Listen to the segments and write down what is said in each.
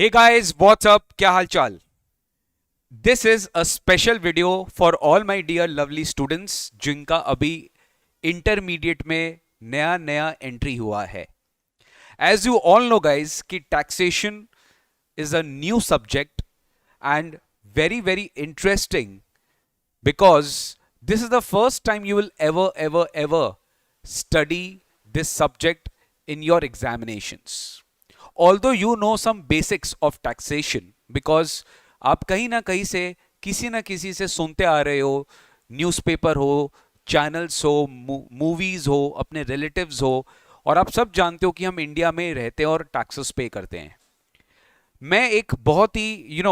Hey guys, what's up? क्या हाल चाल? This is a special video for all my dear lovely students जिनका अभी intermediate में नया नया एंट्री हुआ है. As you all know guys कि taxation is a new subject and very very interesting because this is the first time you will ever study this subject in your examinations. Although you know some basics of taxation because आप कहीं ना कहीं से किसी ना किसी से सुनते आ रहे हो, न्यूज़पेपर हो, चैनल्स हो, मूवीज हो, अपने रिलेटिव्स हो, और आप सब जानते हो कि हम इंडिया में रहते हैं और टैक्सेस पे करते हैं. मैं एक बहुत ही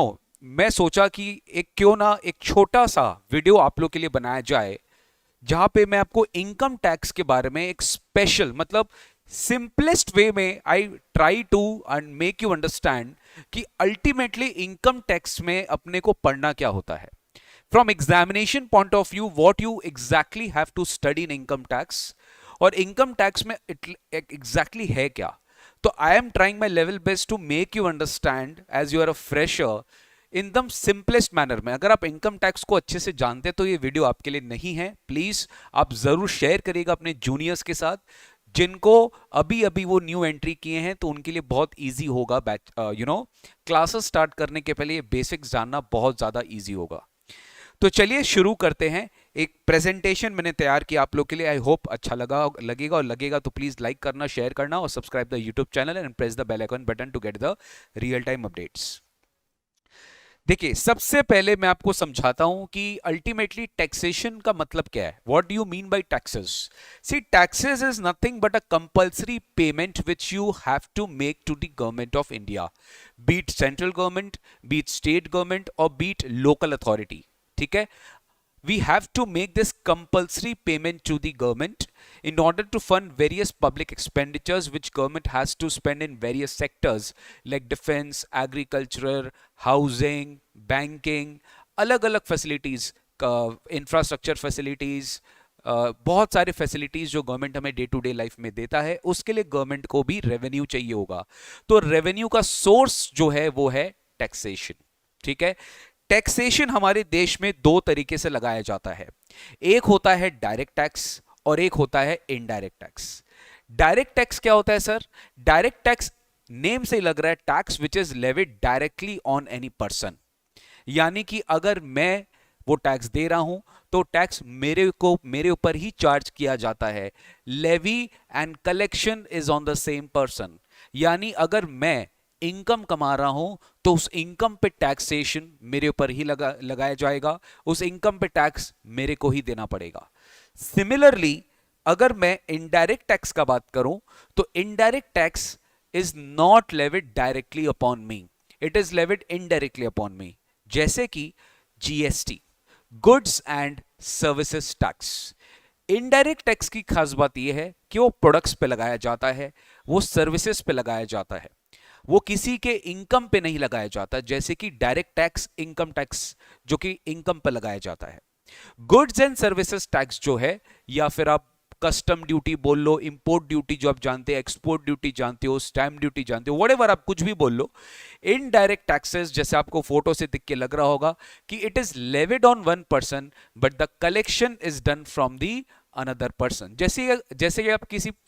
मैं सोचा कि एक क्यों ना एक छोटा सा वीडियो आप लोग के लिए बनाया जाए जहां पे मैं आपको इनकम टैक्स के बारे में एक स्पेशल मतलब सिंपलेस्ट वे में I try to and make you understand कि अल्टीमेटली इनकम टैक्स में अपने को पढ़ना क्या होता है from examination point of view, what you exactly have to study in income tax, और इनकम टैक्स में एग्जैक्टली है क्या. तो I am trying my level best to make you understand as you are a fresher in the simplest manner में. अगर आप income tax को अच्छे से जानते हैं तो ये वीडियो आपके लिए नहीं है. प्लीज आप जरूर शेयर करिएगा अपने जूनियर्स के साथ जिनको अभी अभी वो न्यू एंट्री किए हैं, तो उनके लिए बहुत इजी होगा. बैच क्लासेस स्टार्ट करने के पहले ये बेसिक्स जानना बहुत ज़्यादा इजी होगा. तो चलिए शुरू करते हैं. एक प्रेजेंटेशन मैंने तैयार किया आप लोग के लिए. आई होप अच्छा लगेगा, और लगेगा तो प्लीज़ लाइक करना, शेयर करना और subscribe the YouTube channel and press the bell icon button to get the real time updates. देखिए, सबसे पहले मैं आपको समझाता हूं कि अल्टीमेटली टैक्सेशन का मतलब क्या है. What do you mean by taxes? See, taxes is nothing but a compulsory payment which you have to make to the government of India, be it central government, be it state government और be it local authority. ठीक है, we have to make this compulsory payment to the government in order to fund various public expenditures which government has to spend in various sectors like defense, agriculture, housing, banking, अलग अलग facilities, infrastructure facilities, बहुत सारे facilities जो government हमें day to day life में देता है, उसके लिए गवर्नमेंट को भी रेवेन्यू चाहिए होगा. तो रेवेन्यू का सोर्स जो है वो है टैक्सेशन. ठीक है, टैक्सेशन हमारे देश में दो तरीके से लगाया जाता है. एक होता है डायरेक्ट टैक्स और एक होता है इनडायरेक्ट टैक्स. डायरेक्ट टैक्स क्या होता है सर? डायरेक्ट टैक्स नेम से ही लग रहा है tax which is levied directly on any person. यानी कि अगर मैं वो टैक्स दे रहा हूं तो टैक्स मेरे ऊपर ही चार्ज किया जाता है. Levy and collection is on the same person. यानी अगर मैं इनकम कमा रहा हूं तो उस इनकम पे टैक्सेशन मेरे ऊपर ही लगाया जाएगा, उस इनकम पे टैक्स मेरे को ही देना पड़ेगा. सिमिलरली अगर मैं इनडायरेक्ट टैक्स का बात करूं तो indirect tax is not levied directly upon me, it is levied indirectly upon मी. जैसे कि GST, goods and services tax. Indirect tax की खास बात यह है कि वो प्रोडक्ट्स पे लगाया जाता है, वो सर्विसेज पे लगाया जाता है, वो किसी के इनकम पे नहीं लगाया जाता. जैसे कि डायरेक्ट टैक्स इनकम टैक्स जो कि इनकम पे लगाया जाता है. गुड्स एंड सर्विसेज टैक्स जो है, या फिर आप कस्टम ड्यूटी बोल लो, इंपोर्ट ड्यूटी जो आप जानते हैं, एक्सपोर्ट ड्यूटी जानते हो, स्टैम्प ड्यूटी जानते हो, व्हाटएवर आप कुछ भी बोल लो. इनडायरेक्ट टैक्सेस जैसे आपको फोटो से दिख के लग रहा होगा कि it is levied on one person but the collection is done from the another person.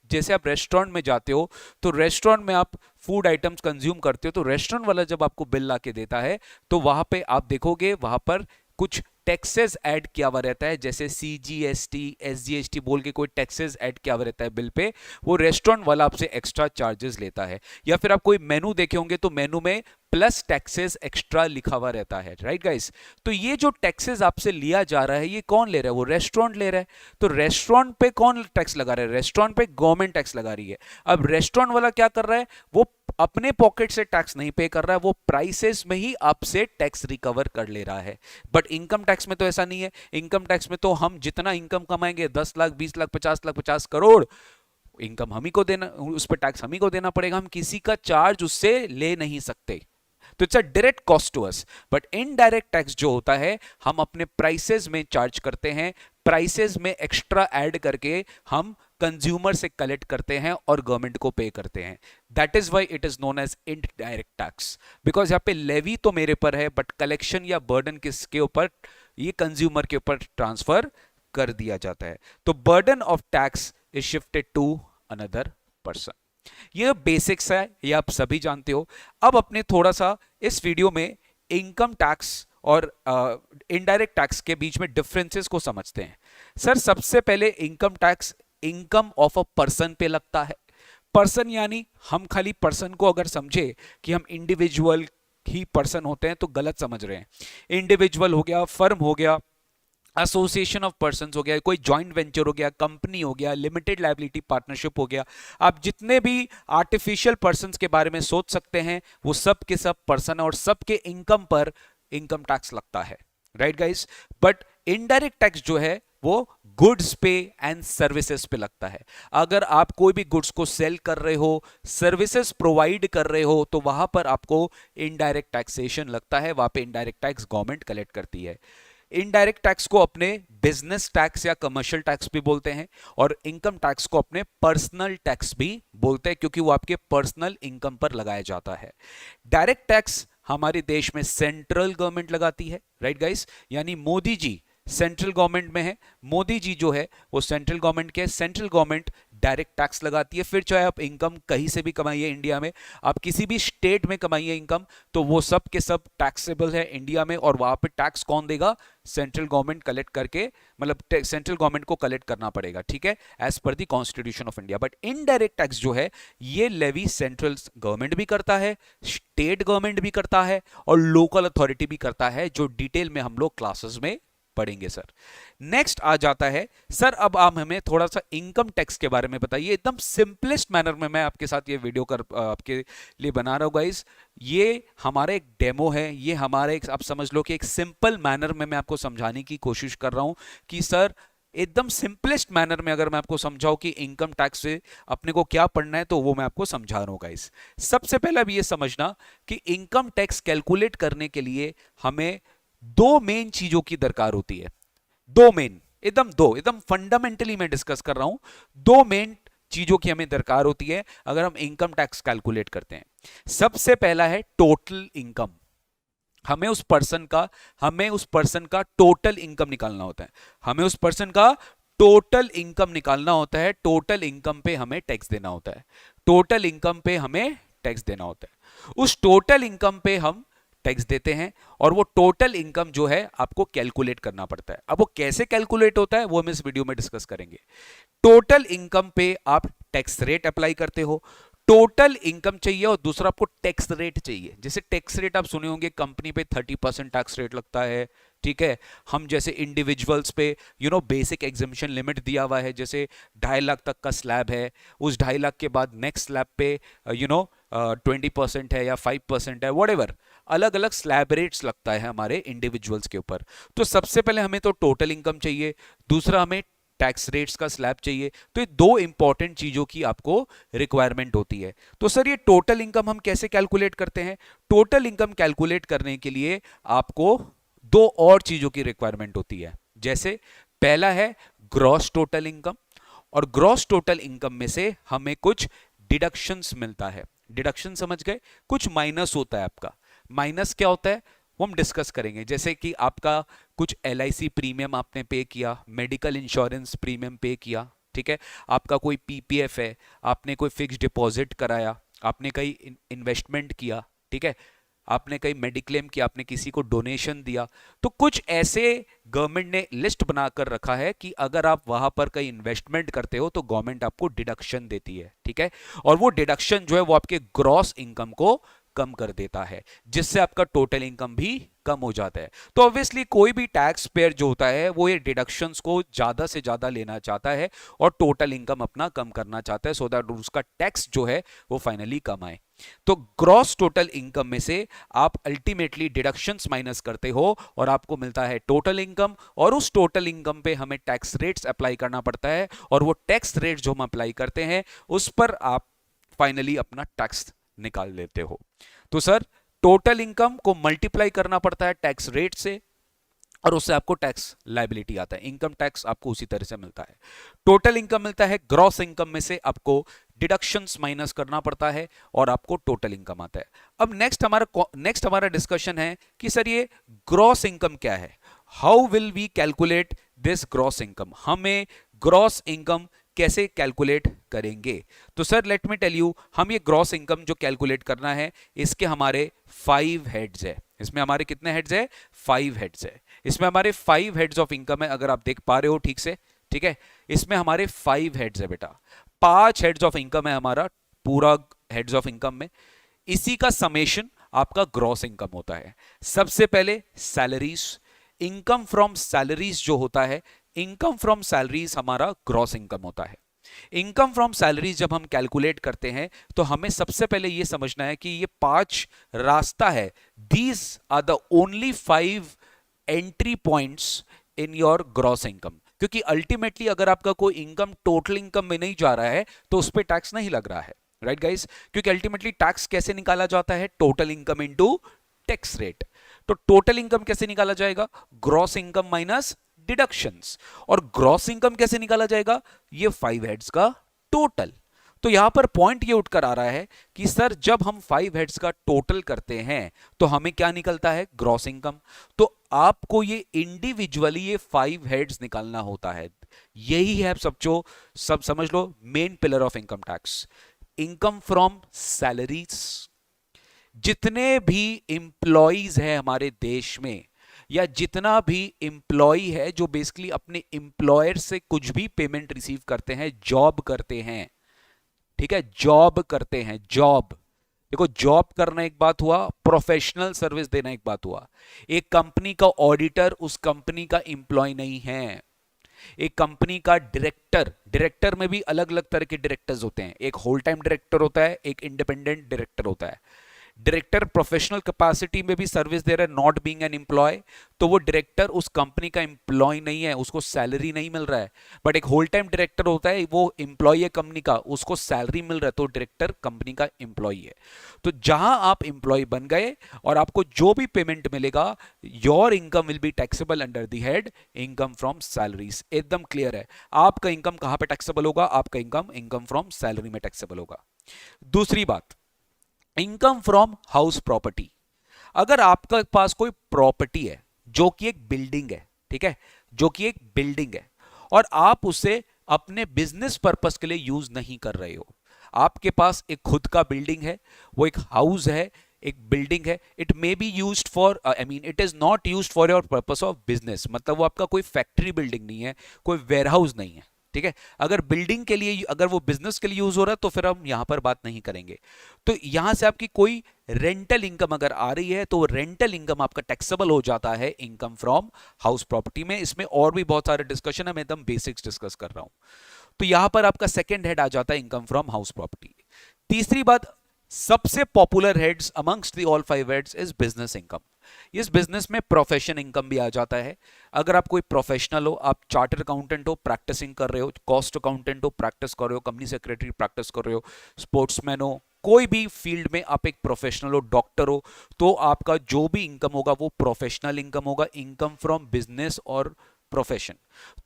जैसे आप रेस्टोरेंट में जाते हो तो रेस्टोरेंट में आप फूड आइटम्स कंज्यूम करते हो, तो रेस्टोरेंट वाला जब आपको बिल ला के देता है तो वहां पे आप देखोगे वहां पर कुछ टैक्सेस ऐड किया हुआ रहता है. जैसे सीजीएसटी, एसजीएसटी बोल के कोई टैक्सेस ऐड किया हुआ रहता है बिल पे, वो रेस्टोरेंट वाला आपसे एक्स्ट्रा चार्जेस लेता है. या फिर आप कोई मेनू देखे होंगे तो मेनू में प्लस टैक्सेस एक्स्ट्रा लिखा हुआ रहता है. राइट गाइस, तो ये जो टैक्सेस आपसे लिया जा रहा है ये कौन ले रहा है? वो रेस्टोरेंट ले रहा है. तो रेस्टोरेंट पे कौन टैक्स लगा रहा है? रेस्टोरेंट पे गवर्नमेंट टैक्स लगा रही है. अब रेस्टोरेंट वाला क्या कर रहा है? वो अपने पॉकेट से टैक्स नहीं पे कर रहा है, वो प्राइसेस में ही आपसे टैक्स रिकवर कर ले रहा है. बट इनकम टैक्स में तो ऐसा नहीं है. इनकम टैक्स में तो हम जितना इनकम कमाएंगे 10 लाख, 20 लाख, 50 लाख, 50 करोड़ इनकम हम ही को देना, उस पर टैक्स हम ही को देना पड़ेगा. हम किसी का चार्ज उससे ले नहीं सकते. तो it's a direct cost to us. But indirect tax जो होता है हम अपने प्राइसेस में चार्ज करते हैं, प्राइसेस में एक्स्ट्रा ऐड करके हम कंज्यूमर से कलेक्ट करते हैं और गवर्नमेंट को पे करते हैं। That is why it is known as indirect tax, because यहाँ पे लेवी तो मेरे पर है बट कलेक्शन या बर्डन किसके ऊपर, ये कंज्यूमर के ऊपर ट्रांसफर कर दिया जाता है। तो burden of tax is shifted to another person. ये बेसिक्स है, ये आप सभी जानते हो। अब अपने थोड़ा सा इस वीडियो में इनकम टैक्स और इनडायरेक्ट टैक्स के बीच में डिफरेंसेस को समझते हैं। सर सबसे पहले income tax income of a person पे लगता है। पर्सन यानी हम खाली पर्सन को अगर समझे कि हम इंडिविजुअल ही पर्सन होते हैं तो गलत समझ रहे हैं। इंडिविजुअल हो गया, फर्म हो गया, एसोसिएशन ऑफ पर्संस हो गया, कोई जॉइंट वेंचर हो गया, कंपनी हो गया, लिमिटेड लायबिलिटी पार्टनरशिप हो गया। आप जितने भी आर्टिफिशियल पर्संस के बारे में सोच सकते हैं वो सब के सब पर्सन और सबके इनकम पर इनकम टैक्स लगता है, right guys. But indirect tax जो है वो गुड्स पे एंड सर्विसेज पे लगता है। अगर आप कोई भी गुड्स को सेल कर रहे हो, सर्विसेज प्रोवाइड कर रहे हो, तो वहां पर आपको इनडायरेक्ट टैक्सेशन लगता है, वहां पे इनडायरेक्ट टैक्स गवर्नमेंट कलेक्ट करती है। इनडायरेक्ट टैक्स को अपने बिजनेस टैक्स या कमर्शियल टैक्स भी बोलते हैं और इनकम टैक्स को अपने पर्सनल टैक्स भी बोलते हैं, क्योंकि वो आपके पर्सनल इनकम पर लगाया जाता है। डायरेक्ट टैक्स हमारे देश में सेंट्रल गवर्नमेंट लगाती है, राइट गाइस, यानी मोदी जी सेंट्रल गवर्नमेंट में है। मोदी जी जो है वो सेंट्रल गवर्नमेंट के, सेंट्रल गवर्नमेंट डायरेक्ट टैक्स लगाती है। फिर चाहे आप इनकम कहीं से भी कमाइए इंडिया में, आप किसी भी स्टेट में कमाइए इनकम, तो वो सब के सब टैक्सेबल है इंडिया में। और वहां पे टैक्स कौन देगा, सेंट्रल गवर्नमेंट कलेक्ट करके, मतलब सेंट्रल गवर्नमेंट को कलेक्ट करना पड़ेगा, ठीक है, as per the constitution of India. But indirect tax जो है ये लेवी सेंट्रल गवर्नमेंट भी करता है, स्टेट गवर्नमेंट भी करता है और लोकल अथॉरिटी भी करता है, जो डिटेल में हम लोग क्लासेस में पढ़ेंगे सर। नेक्स्ट आ जाता है सर, अब आप हमें थोड़ा सा इनकम टैक्स के बारे में बताइए। एकदम सिंपलेस्ट मैनर में मैं आपके साथ ये वीडियो आपके लिए बना रहा हूं गाइस। ये हमारा एक डेमो है, ये हमारा एक, आप समझ लो कि एक सिंपल मैनर में मैं आपको समझाने की कोशिश कर रहा हूं कि सर एकदम सिंपलेस्ट मैनर में अगर मैं आपको समझाऊं कि इनकम टैक्स से अपने को क्या पढ़ना है, तो वो मैं आपको समझा रहा हूं गाइस। सबसे पहले अब ये समझना कि इनकम टैक्स कैलकुलेट करने के लिए हमें दो मेन चीजों की दरकार होती है। दो मेन, एकदम फंडामेंटली मैं डिस्कस कर रहा हूं। दो मेन चीजों की हमें दरकार होती है अगर हम इनकम टैक्स कैलकुलेट करते हैं। सबसे पहला है टोटल इनकम। हमें उस पर्सन का टोटल इनकम निकालना होता है। हमें उस पर्सन का टोटल इनकम निकालना होता है। टोटल इनकम पे हमें टैक्स देना होता है। टोटल इनकम पे हमें टैक्स देना होता है। उस टोटल इनकम पे हम टैक्स देते हैं और वो टोटल इनकम जो है आपको कैलकुलेट करना पड़ता है। अब वो कैसे कैलकुलेट होता है वो हम इस वीडियो में डिस्कस करेंगे। टोटल इनकम पे आप टैक्स रेट अप्लाई करते हो। टोटल इनकम चाहिए और दूसरा आपको टैक्स रेट चाहिए। जैसे टैक्स रेट आप सुने होंगे, कंपनी पे 30% टैक्स रेट लगता है, ठीक है। हम जैसे इंडिविजुअल्स पे बेसिक एग्जम्पशन लिमिट दिया हुआ है, जैसे 2.5 लाख तक का स्लैब है, उस 2.5 लाख के बाद नेक्स्ट स्लैब पे 20% है या 5% है, व्हाटएवर, अलग अलग स्लैब रेट्स लगता है हमारे इंडिविजुअल्स के ऊपर। तो सबसे पहले हमें तो टोटल इनकम चाहिए, दूसरा हमें टैक्स रेट्स का स्लैब चाहिए। तो ये दो इंपॉर्टेंट चीजों की आपको रिक्वायरमेंट होती है। तो सर ये टोटल इनकम हम कैसे कैलकुलेट करते हैं? टोटल इनकम कैलकुलेट करने के लिए आपको दो और चीजों की रिक्वायरमेंट होती है। जैसे पहला है ग्रॉस टोटल इनकम, और ग्रॉस टोटल इनकम में से हमें कुछ डिडक्शंस मिलता है। डिडक्शन समझ गए? कुछ माइनस होता है आपका। माइनस क्या होता है वो हम डिस्कस करेंगे। जैसे कि आपका कुछ LIC प्रीमियम आपने पे किया, मेडिकल इंश्योरेंस प्रीमियम पे किया, ठीक है, आपका कोई PPF है, आपने कोई फिक्स डिपॉजिट कराया, आपने कहीं इन्वेस्टमेंट किया, ठीक है, आपने कहीं मेडिक्लेम किया, आपने किसी को डोनेशन दिया, तो कुछ ऐसे गवर्नमेंट ने लिस्ट बनाकर रखा है कि अगर आप वहां पर कहीं इन्वेस्टमेंट करते हो तो गवर्नमेंट आपको डिडक्शन देती है, ठीक है। और वो डिडक्शन जो है वो आपके ग्रॉस इनकम को कम कर देता है, जिससे आपका टोटल इनकम भी कम हो जाता है। तो ऑब्वियसली कोई भी टैक्स पेयर जो होता है वो ये डिडक्शंस को ज्यादा से ज्यादा लेना चाहता है और टोटल इनकम अपना कम करना चाहता है, सो दैट उसका टैक्स जो है वो फाइनली कम आए। तो ग्रॉस टोटल इनकम में से आप अल्टीमेटली डिडक्शंस माइनस करते हो और आपको मिलता है टोटल इनकम, और उस टोटल इनकम पे हमें टैक्स रेट्स अप्लाई करना पड़ता है, और वो टैक्स रेट जो हम अप्लाई करते हैं उस पर आप फाइनली अपना टैक्स निकाल लेते हो। तो सर टोटल इनकम को मल्टीप्लाई करना पड़ता है टैक्स रेट से, और उससे आपको टैक्स लायबिलिटी आता है। इनकम टैक्स आपको उसी तरह से मिलता है। टोटल इनकम मिलता है, ग्रॉस इनकम में से आपको डिडक्शंस माइनस करना पड़ता है और आपको टोटल इनकम आता है। अब नेक्स्ट हमारा डिस्कशन है कि सर ये ग्रॉस इनकम क्या है, how will we calculate this gross income, हमें ग्रॉस इनकम कैसे कैलकुलेट करेंगे। तो sir let me tell you, हम ये ग्रॉस इनकम जो कैलकुलेट करना है इसके हमारे 5 हेड्स है। इसमें हमारे कितने हेड्स है, 5 हेड्स है। इसमें हमारे 5 हेड्स ऑफ इनकम है, अगर आप देख पा रहे हो ठीक से, ठीक है। इसमें हमारे 5 हेड्स है बेटा, 5 हेड्स ऑफ इनकम है हमारा पूरा हेड्स ऑफ इनकम में। इसी का समेशन आपका ग्रॉस इनकम होता है। सबसे पहले सैलरीज, इनकम फ्रॉम सैलरीज जो होता है, इनकम फ्रॉम सैलरीज हमारा ग्रॉस इनकम होता है। इनकम फ्रॉम सैलरीज जब हम कैलकुलेट करते हैं तो हमें सबसे पहले यह समझना है कि ये 5 रास्ता है, these are the only 5 entry points in your gross income. क्योंकि अल्टीमेटली अगर आपका कोई इनकम टोटल इनकम में नहीं जा रहा है तो उस पर टैक्स नहीं लग रहा है, राइट गाइस। क्योंकि अल्टीमेटली टैक्स कैसे निकाला जाता है, total income into tax rate. तो टोटल इनकम कैसे निकाला जाएगा, ग्रॉस इनकम माइनस डिडक्शंस। और ग्रॉस इनकम कैसे निकाला जाएगा, ये 5 हेड्स का टोटल। तो यहां पर पॉइंट ये उठकर आ रहा है कि सर जब हम 5 हेड्स का टोटल करते हैं तो हमें क्या निकलता है, ग्रॉस इनकम। तो आपको ये इंडिविजुअली ये 5 हेड्स निकालना होता है। यही है सब समझ लो main pillar of income tax. Income from salaries, जितने भी इंप्लॉइज है हमारे देश में, या जितना भी इंप्लॉय है जो बेसिकली अपने इंप्लॉयर से कुछ भी पेमेंट रिसीव करते हैं, जॉब करते हैं, ठीक है, जॉब करते हैं, जॉब। देखो जॉब करना एक बात हुआ, प्रोफेशनल सर्विस देना एक बात हुआ। एक कंपनी का ऑडिटर उस कंपनी का इंप्लॉय नहीं है। एक कंपनी का डायरेक्टर, डायरेक्टर में भी अलग अलग तरह के डायरेक्टर्स होते हैं, एक होल टाइम डायरेक्टर होता है, एक इंडिपेंडेंट डायरेक्टर होता है। डायरेक्टर प्रोफेशनल कैपेसिटी में भी सर्विस दे रहा है, नॉट बीइंग एन एम्प्लॉय, तो वो डायरेक्टर उस कंपनी का एम्प्लॉय नहीं है, उसको सैलरी नहीं मिल रहा है। बट एक होल टाइम डायरेक्टर होता है, वो एम्प्लॉय है कंपनी का, उसको सैलरी मिल रहा है, तो डायरेक्टर कंपनी का एम्प्लॉय है। तो जहां आप एम्प्लॉय बन गए और आपको जो भी पेमेंट मिलेगा, your income will be taxable under the head income from salaries. एकदम क्लियर है, आपका इनकम कहां पे टैक्सेबल होगा, आपका इनकम फ्रॉम सैलरी में टैक्सेबल होगा। दूसरी बात, इनकम फ्रॉम हाउस प्रॉपर्टी। अगर आपके पास कोई प्रॉपर्टी है जो कि एक बिल्डिंग है, ठीक है, जो कि एक बिल्डिंग है, और आप उसे अपने बिजनेस पर्पस के लिए यूज नहीं कर रहे हो, आपके पास एक खुद का बिल्डिंग है, वो एक हाउस है, एक बिल्डिंग है, it may be used for, I mean it is not used for your purpose of business, मतलब वो आपका कोई फैक्ट्री बिल्डिंग नहीं है, कोई वेयरहाउस नहीं है, ठीक है। अगर बिल्डिंग के लिए, अगर वो बिजनेस के लिए यूज हो रहा है तो फिर हम यहां पर बात नहीं करेंगे। तो यहां से आपकी कोई रेंटल इनकम अगर आ रही है तो रेंटल इनकम आपका टैक्सेबल हो जाता है इनकम फ्रॉम हाउस प्रॉपर्टी में। इसमें और भी बहुत सारे डिस्कशन है, मैं एकदम बेसिक्स डिस्कस कर रहा हूं। तो यहां पर आपका सेकेंड हेड आ जाता है इनकम फ्रॉम हाउस प्रॉपर्टी। तीसरी बात, सबसे popular heads amongst the all 5 heads is business income. इस बिजनेस में प्रोफेशन इनकम भी आ जाता है। अगर आप कोई प्रोफेशनल हो, आप चार्टर अकाउंटेंट हो, प्रैक्टिसिंग कर रहे हो, कॉस्ट अकाउंटेंट हो, प्रैक्टिस कर रहे हो, कंपनी सेक्रेटरी प्रैक्टिस कर रहे हो, स्पोर्ट्समैन हो, कोई भी फील्ड में आप एक प्रोफेशनल हो, डॉक्टर हो, तो आपका जो भी इनकम होगा वो प्रोफेशनल इनकम होगा, इनकम फ्रॉम बिजनेस और प्रोफेशन।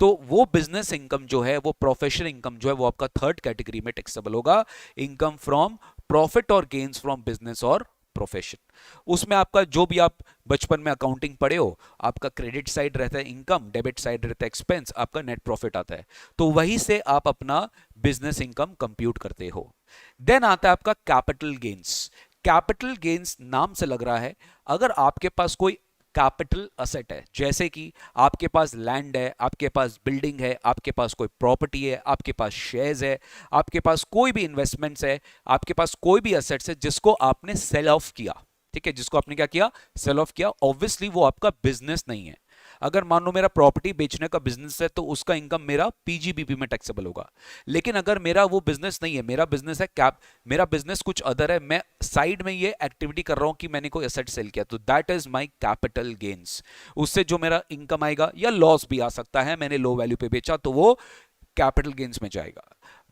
तो वो बिजनेस इनकम जो है, वो प्रोफेशनल इनकम जो है, वो आपका थर्ड कैटेगरी में टैक्सेबल होगा, इनकम फ्रॉम प्रॉफिट और गेन्स फ्रॉम बिजनेस और प्रोफेशन। उसमें आपका जो भी आप बचपन में अकाउंटिंग पढ़े हो, आपका क्रेडिट साइड रहता है इनकम, डेबिट साइड रहता है एक्सपेंस, आपका नेट प्रॉफिट आता है, तो वहीं से आप अपना बिजनेस इनकम कंप्यूट करते हो। देन आता है आपका कैपिटल गेन्स। कैपिटल गेन्स नाम से लग रहा है, अगर आपके पास कोई कैपिटल असेट है, जैसे कि आपके पास लैंड है, आपके पास बिल्डिंग है, आपके पास कोई प्रॉपर्टी है, आपके पास शेयर्स है, आपके पास कोई भी इन्वेस्टमेंट्स है, आपके पास कोई भी असेट्स है जिसको आपने सेल ऑफ किया, ठीक है, जिसको आपने क्या किया, सेल ऑफ किया, ऑब्वियसली वो आपका बिजनेस नहीं है। अगर मान लो मेरा प्रॉपर्टी बेचने का बिजनेस है तो उसका इनकम मेरा पीजीबीपी में टैक्सेबल होगा। लेकिन अगर मेरा वो बिजनेस नहीं है, मेरा बिजनेस है कैप, मेरा बिजनेस कुछ अदर है, मैं साइड में ये एक्टिविटी कर रहा हूं कि मैंने कोई एसेट सेल किया, तो that is my capital gains. उससे जो मेरा इनकम आएगा, या लॉस भी आ सकता है, मैंने लो वैल्यू पे बेचा तो वो कैपिटल गेन्स में जाएगा।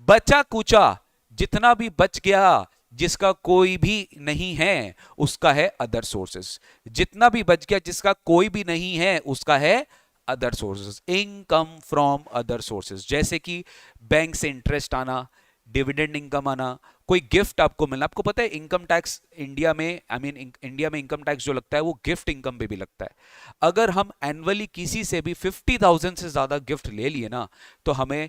बचा कुचा जितना भी बच गया, जिसका कोई भी नहीं है उसका है अदर सोर्सेस। जितना भी बच गया जिसका कोई भी नहीं है उसका है other sources. Income from other sources, जैसे कि बैंक से इंटरेस्ट आना, डिविडेंड इनकम आना, कोई गिफ्ट आपको मिलना। आपको पता है इनकम टैक्स इंडिया में, इंडिया में इनकम टैक्स जो लगता है वो गिफ्ट इनकम पे भी लगता है। अगर हम एनुअली किसी से भी 50,000 से ज्यादा गिफ्ट ले लिए ना, तो हमें,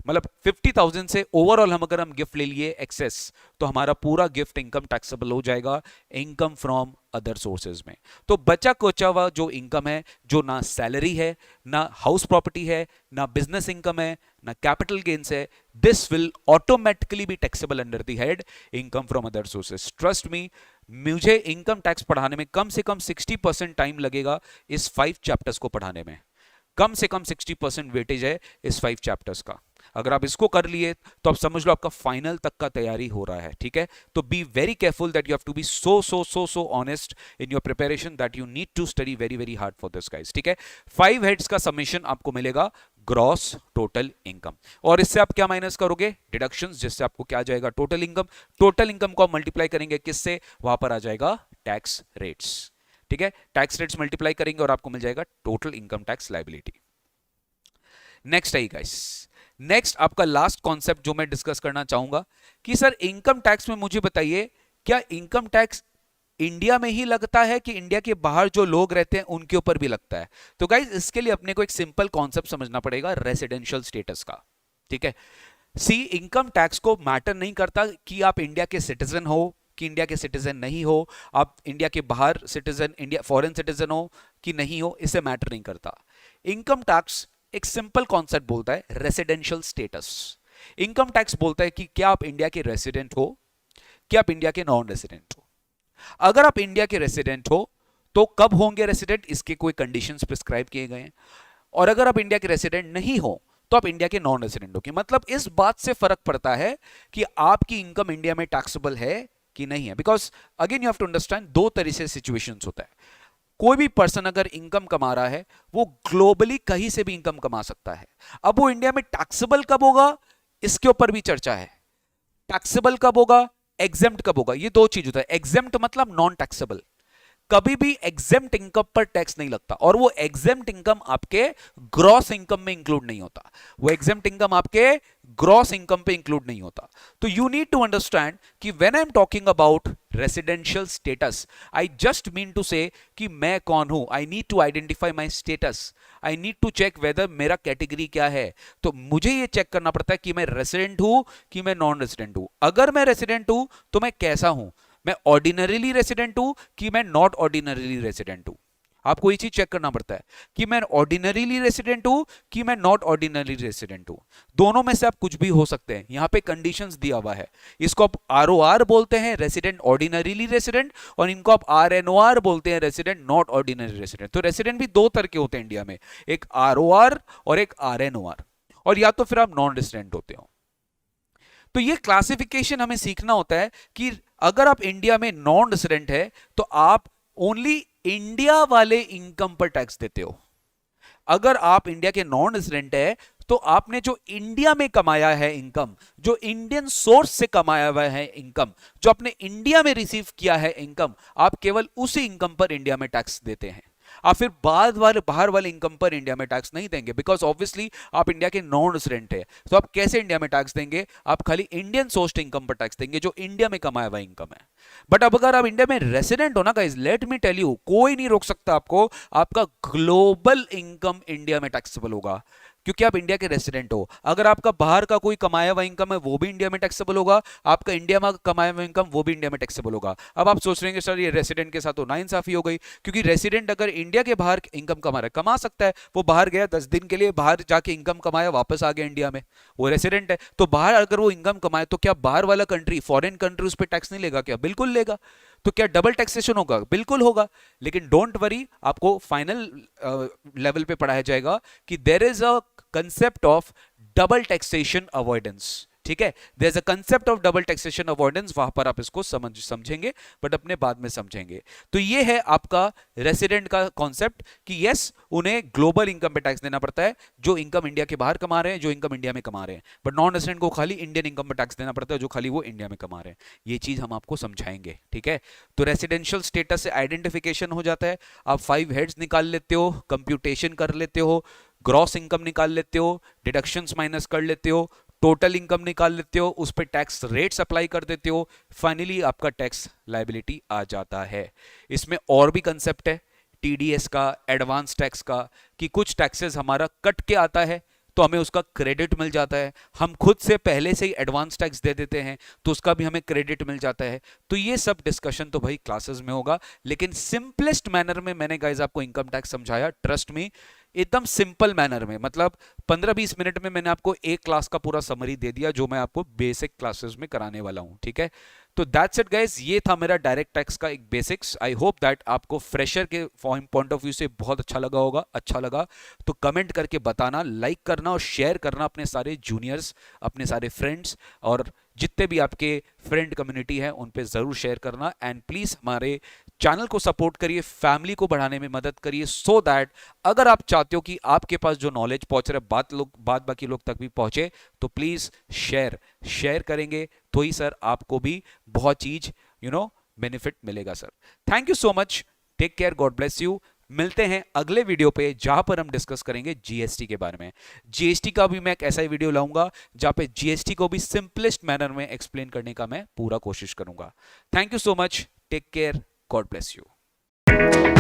मतलब 50,000 से ओवरऑल हम अगर हम गिफ्ट ले लिए एक्सेस, तो हमारा पूरा गिफ्ट इनकम टैक्सेबल हो जाएगा इनकम फ्रॉम अदर सोर्सेज में। तो बचा कोचा हुआ जो इनकम है, जो ना सैलरी है, ना हाउस प्रॉपर्टी है, ना बिजनेस इनकम है, ना कैपिटल गेन्स है, this will automatically be taxable under the head income from other sources. Trust me, मुझे इनकम टैक्स पढ़ाने में कम से कम 60% टाइम लगेगा इस 5 चैप्टर्स को पढ़ाने में। कम से कम 60% वेटेज है इस 5 चैप्टर्स का। अगर आप इसको कर लिए तो आप समझ लो आपका फाइनल तक का तैयारी हो रहा है, ठीक है। तो be very careful that you have to be so honest in your preparation that you need to study very very hard for this guys, ठीक है। 5 हेड्स का समेशन आपको मिलेगा ग्रॉस टोटल इनकम, और इससे आप क्या माइनस करोगे, डिडक्शंस, जिससे आपको क्या आ जाएगा, टोटल इनकम। टोटल इनकम को आप मल्टीप्लाई करेंगे किससे, वहां पर आ जाएगा टैक्स रेट्स, ठीक है। टैक्स रेट्स मल्टीप्लाई करेंगे और आपको मिल जाएगा total income tax liability. Next I guys, next आपका लास्ट कॉन्सेप्ट जो मैं डिस्कस करना चाहूंगा कि सर इनकम टैक्स में मुझे बताइए, क्या इनकम टैक्स इंडिया में ही लगता है कि इंडिया के बाहर जो लोग रहते हैं उनके ऊपर भी लगता है। तो गाइस इसके लिए अपने को एक सिंपल कॉन्सेप्ट समझना पड़ेगा रेसिडेंशियल स्टेटस का, ठीक है। सी, इनकम टैक्स को मैटर नहीं करता कि आप इंडिया के सिटीजन हो कि इंडिया के सिटीजन नहीं हो, आप इंडिया के बाहर सिटीजन, इंडिया फॉरेन सिटीजन हो कि नहीं हो, इसे मैटर नहीं करता। इनकम टैक्स एक सिंपल कॉन्सेप्ट बोलता है रेसिडेंशियल स्टेटस। इनकम टैक्स बोलता है कि क्या आप इंडिया के रेसिडेंट हो, क्या आप इंडिया के नॉन रेसिडेंट हो। अगर आप इंडिया के रेसिडेंट हो तो कब होंगे रेसिडेंट, इसके कोई कंडीशंस प्रिस्क्राइब किए गए हैं। और अगर आप इंडिया के रेसिडेंट नहीं हो तो आप इंडिया के नॉन रेसिडेंट हो। मतलब इस बात से फर्क पड़ता है कि आपकी इनकम इंडिया में टैक्सेबल है कि नहीं है। Because again you have to understand, दो तरह से सिचुएशंस होता है। कोई भी पर्सन अगर इनकम कमा रहा है वो ग्लोबली कहीं से भी इनकम कमा सकता है। अब वो इंडिया में टैक्सेबल कब होगा, इसके ऊपर भी चर्चा है। टैक्सेबल कब होगा, एग्जेम्प्ट कब होगा, ये दो चीज होता है। एग्जेम्प्ट मतलब नॉन टैक्सेबल, कभी भी एग्जेम्प्ट इनकम पर टैक्स नहीं लगता, और वो एग्जेम्प्ट इनकम आपके ग्रॉस इनकम में इंक्लूड नहीं होता। वो एग्जेम्प्ट इनकम आपके ग्रॉस इनकम पे इंक्लूड नहीं होता। तो यू नीड टू अंडरस्टैंड कि when I am talking about residential status, I just mean to say कि मैं कौन हूं। I need to identify my status, I need to check whether मेरा कैटेगरी क्या है। तो मुझे ये चेक करना पड़ता है कि मैं रेसिडेंट हूं कि मैं नॉन रेसिडेंट हूं। अगर मैं रेसिडेंट हूं तो मैं कैसा हूं, मैं ऑर्डिनरीली रेसिडेंट हूं कि मैं नॉट ऑर्डिनरीली रेसिडेंट हूं। आपको ये चीज चेक करना पड़ता है कि मैं ऑर्डिनरीली रेसिडेंट हूं कि मैं नॉट ऑर्डिनरी रेसिडेंट हूं। दोनों में से आप कुछ भी हो सकते हैं। यहां पे कंडीशंस दिया हुआ है। इसको आप आरओआर बोलते हैं, रेसिडेंट ऑर्डिनरीली रेसिडेंट, और इनको आप आरएनओआर बोलते हैं, रेसिडेंट नॉट ऑर्डिनरी रेसिडेंट। तो रेसिडेंट भी दो तरह के होते हैं इंडिया में, एक आरओआर और एक आरएनओआर, और या तो फिर आप नॉन रेसिडेंट होते हो। तो ये क्लासिफिकेशन हमें सीखना होता है कि अगर आप इंडिया में नॉन रेसिडेंट है तो आप ओनली इंडिया वाले इनकम पर टैक्स देते हो। अगर आप इंडिया के नॉन रेसिडेंट है तो आपने जो इंडिया में कमाया है इनकम, जो इंडियन सोर्स से कमाया हुआ है इनकम, जो आपने इंडिया में रिसीव किया है इनकम, आप केवल उसी इनकम पर इंडिया में टैक्स देते हैं। आप फिर बाहर वाले इनकम पर इंडिया में टैक्स नहीं देंगे, बिकॉज ऑब्वियसली आप इंडिया के नॉन रेसिडेंट है। तो आप कैसे इंडिया में टैक्स देंगे, आप खाली इंडियन सोर्स्ड इनकम पर टैक्स देंगे जो इंडिया में कमाया हुआ इनकम है। बट अब अगर आप इंडिया में रेसिडेंट हो ना guys, let me tell you, कोई नहीं रोक सकता आपको, आपका ग्लोबल इनकम इंडिया में टैक्सेबल होगा क्योंकि आप इंडिया के रेसिडेंट हो। अगर आपका बाहर का कोई कमाया हुआ इनकम है वो भी इंडिया में टैक्सेबल होगा, आपका इंडिया में कमाया हुआ इनकम वो भी इंडिया में टैक्सेबल होगा। अब आप सोच रहे हैं सर ये रेसिडेंट के साथ तो नाइंसाफी हो गई, क्योंकि रेसिडेंट अगर इंडिया के बाहर इनकम कमा रहा है, कमा सकता है, वो बाहर गया 10 दिन के लिए, बाहर जाके इनकम कमाया, वापस आ गया इंडिया में, वो रेसिडेंट है। तो बाहर अगर वो इनकम कमाए तो क्या बाहर वाला कंट्री, फॉरेन कंट्री उस पर टैक्स नहीं लेगा क्या? बिल्कुल लेगा। तो क्या डबल टैक्सेशन होगा? बिल्कुल होगा। लेकिन डोंट वरी, आपको फाइनल लेवल पे पढ़ाया जाएगा कि there is a concept of double taxation avoidance. ठीक है, there is a concept of double taxation avoidance, वहां पर आप इसको समझेंगे, बट अपने बाद में समझेंगे। तो ये है आपका रेसिडेंट का कॉन्सेप्ट कि यस, उन्हें ग्लोबल इनकम पे टैक्स देना पड़ता है, जो इनकम इंडिया के बाहर कमा रहे हैं, जो इनकम इंडिया में कमा रहे हैं, बट नॉन रेसिडेंट को खाली इंडियन इनकम पे टैक्स देना पड़ता है, जो खाली वो इंडिया में कमा रहे हैं। ये चीज हम आपको समझाएंगे, ठीक है। तो रेसिडेंशियल स्टेटस से आइडेंटिफिकेशन हो जाता है, आप 5 हेड्स निकाल लेते हो, कंप्यूटेशन कर लेते हो, ग्रॉस इनकम निकाल लेते हो, डिडक्शंस माइनस कर लेते हो, टोटल इनकम निकाल लेते हो, उस पर टैक्स रेट्स अप्लाई कर देते हो, फाइनली आपका टैक्स लायबिलिटी आ जाता है। इसमें और भी कंसेप्ट है टीडीएस का, एडवांस टैक्स का, कि कुछ टैक्सेस हमारा कट के आता है तो हमें उसका क्रेडिट मिल जाता है, हम खुद से पहले से ही एडवांस टैक्स दे देते हैं तो उसका भी हमें क्रेडिट मिल जाता है। तो ये सब डिस्कशन तो भाई क्लासेस में होगा, लेकिन सिंपलेस्ट मैनर में मैंने गाइस आपको इनकम टैक्स समझाया, ट्रस्ट मी, एकदम सिंपल मैनर में, मतलब 15-20 मिनट में मैंने आपको एक क्लास का पूरा समरी दे दिया जो मैं आपको बेसिक क्लासेस में कराने वाला हूं, ठीक है। तो दैट्स इट गाइस, ये था मेरा डायरेक्ट टैक्स का एक बेसिक्स। आई होप दैट आपको फ्रेशर के पॉइंट ऑफ व्यू से बहुत अच्छा लगा होगा। अच्छा लगा तो कमेंट करके बताना, लाइक करना और शेयर करना अपने सारे जूनियर्स, अपने सारे फ्रेंड्स, और जितने भी आपके फ्रेंड कम्युनिटी है उन पे जरूर शेयर करना। एंड प्लीज हमारे चैनल को सपोर्ट करिए, फैमिली को बढ़ाने में मदद करिए, सो दैट अगर आप चाहते हो कि आपके पास जो नॉलेज पहुंच रहा है बात बाकी लोग तक भी पहुंचे, तो प्लीज शेयर करेंगे तो ही सर आपको भी बहुत चीज बेनिफिट मिलेगा sir. Thank you so much, take care, God bless you. मिलते हैं अगले वीडियो पे जहां पर हम डिस्कस करेंगे जीएसटी के बारे में। जीएसटी का भी मैं एक ऐसा ही वीडियो लाऊंगा जहां पे जीएसटी को भी सिंपलेस्ट मैनर में एक्सप्लेन करने का मैं पूरा कोशिश करूंगा। Thank you so much, take care, God bless you.